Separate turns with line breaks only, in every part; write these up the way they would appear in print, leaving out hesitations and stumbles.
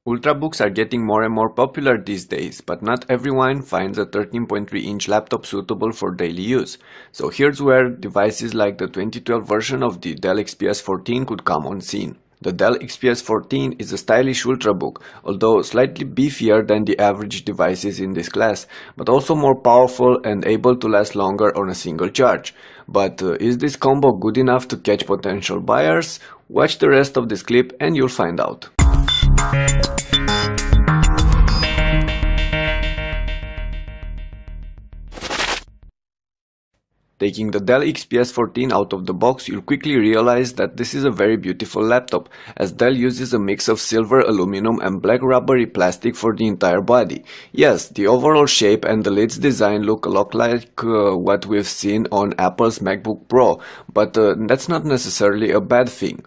Ultrabooks are getting more and more popular these days, but not everyone finds a 13.3-inch laptop suitable for daily use. So here's where devices like the 2012 version of the Dell XPS 14 could come on scene. The Dell XPS 14 is a stylish ultrabook, although slightly beefier than the average devices in this class, but also more powerful and able to last longer on a single charge. But is this combo good enough to catch potential buyers? Watch the rest of this clip and you'll find out. Taking the Dell XPS 14 out of the box, you'll quickly realize that this is a very beautiful laptop, as Dell uses a mix of silver, aluminum and black rubbery plastic for the entire body. Yes, the overall shape and the lid's design look a lot like what we've seen on Apple's MacBook Pro, but that's not necessarily a bad thing.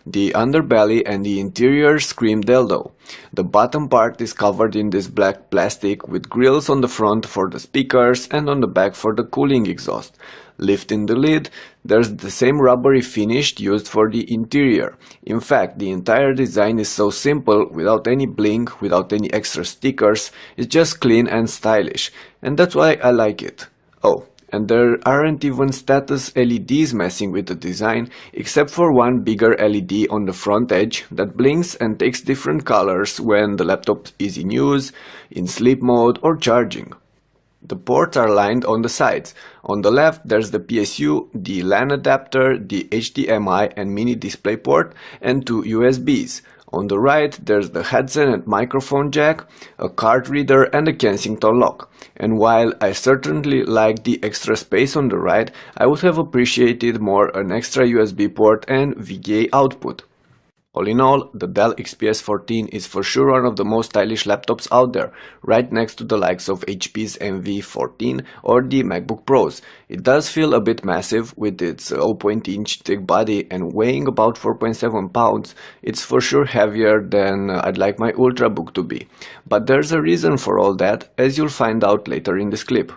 The underbelly and the interior scream Dell though. The bottom part is covered in this black plastic with grills on the front for the speakers and on the back for the cooling exhaust. Lifting the lid, there's the same rubbery finish used for the interior. In fact, the entire design is so simple, without any bling, without any extra stickers. It's just clean and stylish, and that's why I like it. Oh, and there aren't even status LEDs messing with the design, except for one bigger LED on the front edge that blinks and takes different colors when the laptop is in use, in sleep mode or charging. The ports are lined on the sides. On the left there's the PSU, the LAN adapter, the HDMI and mini display port, and two USBs. On the right there's the headset and microphone jack, a card reader and a Kensington lock. And while I certainly like the extra space on the right, I would have appreciated more an extra USB port and VGA output. All in all, the Dell XPS 14 is for sure one of the most stylish laptops out there, right next to the likes of HP's MV14 or the MacBook Pros. It does feel a bit massive with its 0.8-inch thick body and weighing about 4.7 pounds. It's for sure heavier than I'd like my Ultrabook to be. But there's a reason for all that, as you'll find out later in this clip.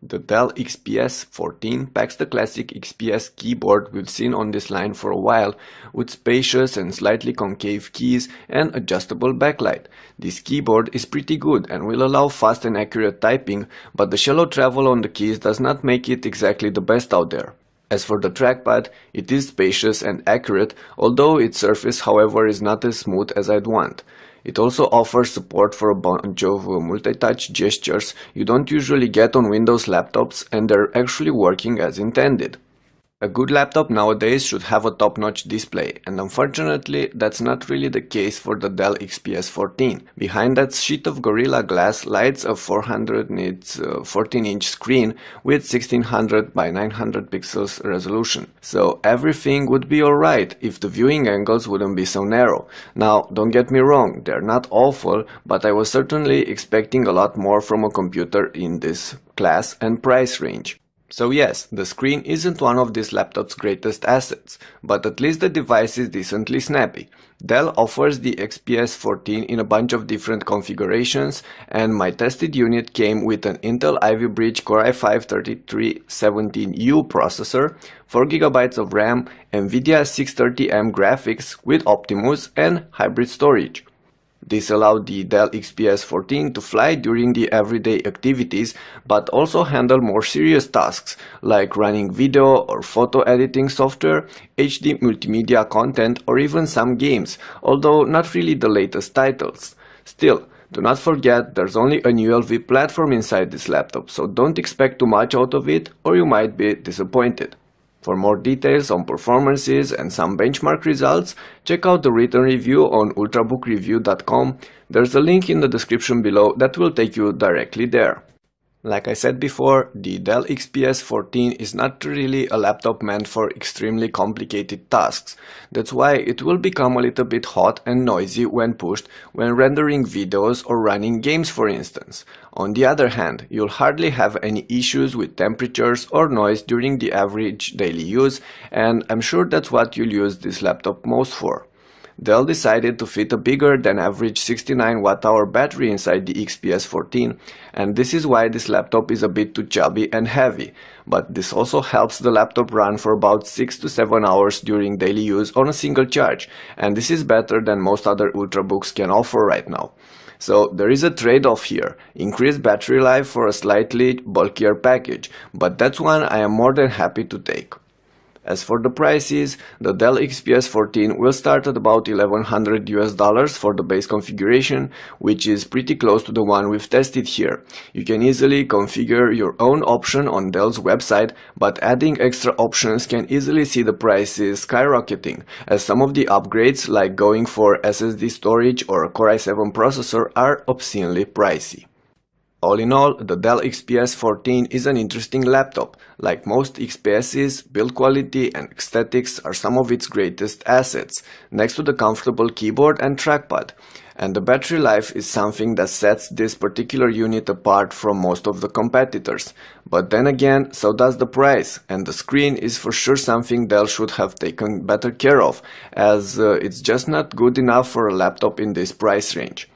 The Dell XPS 14 packs the classic XPS keyboard we've seen on this line for a while, with spacious and slightly concave keys and adjustable backlight. This keyboard is pretty good and will allow fast and accurate typing, but the shallow travel on the keys does not make it exactly the best out there. As for the trackpad, it is spacious and accurate, although its surface, however, is not as smooth as I'd want. It also offers support for a bunch of multi-touch gestures you don't usually get on Windows laptops, and they're actually working as intended. A good laptop nowadays should have a top-notch display, and unfortunately that's not really the case for the Dell XPS 14. Behind that sheet of Gorilla Glass lies a 400 nits 14-inch screen with 1600 by 900 pixels resolution. So everything would be alright if the viewing angles wouldn't be so narrow. Now, don't get me wrong, they're not awful, but I was certainly expecting a lot more from a computer in this class and price range. So yes, the screen isn't one of this laptop's greatest assets, but at least the device is decently snappy. Dell offers the XPS 14 in a bunch of different configurations, and my tested unit came with an Intel Ivy Bridge Core i5-3317U processor, 4GB of RAM, NVIDIA 630M graphics with Optimus and hybrid storage. This allowed the Dell XPS 14 to fly during the everyday activities, but also handle more serious tasks like running video or photo editing software, HD multimedia content, or even some games, although not really the latest titles. Still, do not forget there's only a ULV platform inside this laptop, so don't expect too much out of it or you might be disappointed. For more details on performances and some benchmark results, check out the written review on ultrabookreview.com. There's a link in the description below that will take you directly there. Like I said before, the Dell XPS 14 is not really a laptop meant for extremely complicated tasks. That's why it will become a little bit hot and noisy when pushed when rendering videos or running games, for instance. On the other hand, you'll hardly have any issues with temperatures or noise during the average daily use, and I'm sure that's what you'll use this laptop most for. Dell decided to fit a bigger than average 69 Wh battery inside the XPS 14, and this is why this laptop is a bit too chubby and heavy, but this also helps the laptop run for about 6 to 7 hours during daily use on a single charge, and this is better than most other ultrabooks can offer right now. So there is a trade-off here, increased battery life for a slightly bulkier package, but that's one I am more than happy to take. As for the prices, the Dell XPS 14 will start at about $1,100 for the base configuration, which is pretty close to the one we've tested here. You can easily configure your own option on Dell's website, but adding extra options can easily see the prices skyrocketing, as some of the upgrades like going for SSD storage or a Core i7 processor are obscenely pricey. All in all, the Dell XPS 14 is an interesting laptop. Like most XPSs, build quality and aesthetics are some of its greatest assets, next to the comfortable keyboard and trackpad. And the battery life is something that sets this particular unit apart from most of the competitors. But then again, so does the price, and the screen is for sure something Dell should have taken better care of, as it's just not good enough for a laptop in this price range.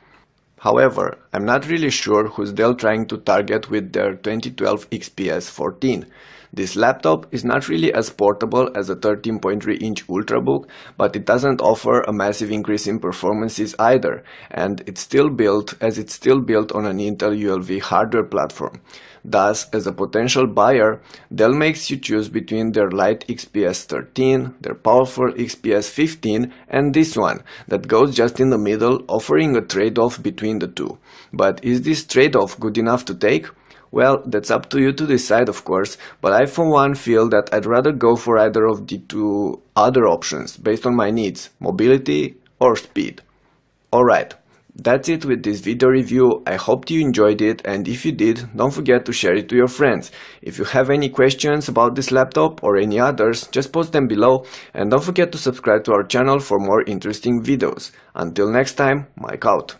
However, I'm not really sure who's Dell trying to target with their 2012 XPS 14. This laptop is not really as portable as a 13.3-inch Ultrabook, but it doesn't offer a massive increase in performances either, and it's still built on an Intel ULV hardware platform. Thus, as a potential buyer, Dell makes you choose between their light XPS 13, their powerful XPS 15, and this one, that goes just in the middle, offering a trade-off between the two. But is this trade-off good enough to take? Well, that's up to you to decide, of course, but I for one feel that I'd rather go for either of the two other options based on my needs, mobility or speed. Alright, that's it with this video review. I hope you enjoyed it, and if you did, don't forget to share it to your friends. If you have any questions about this laptop or any others, just post them below, and don't forget to subscribe to our channel for more interesting videos. Until next time, Mike out.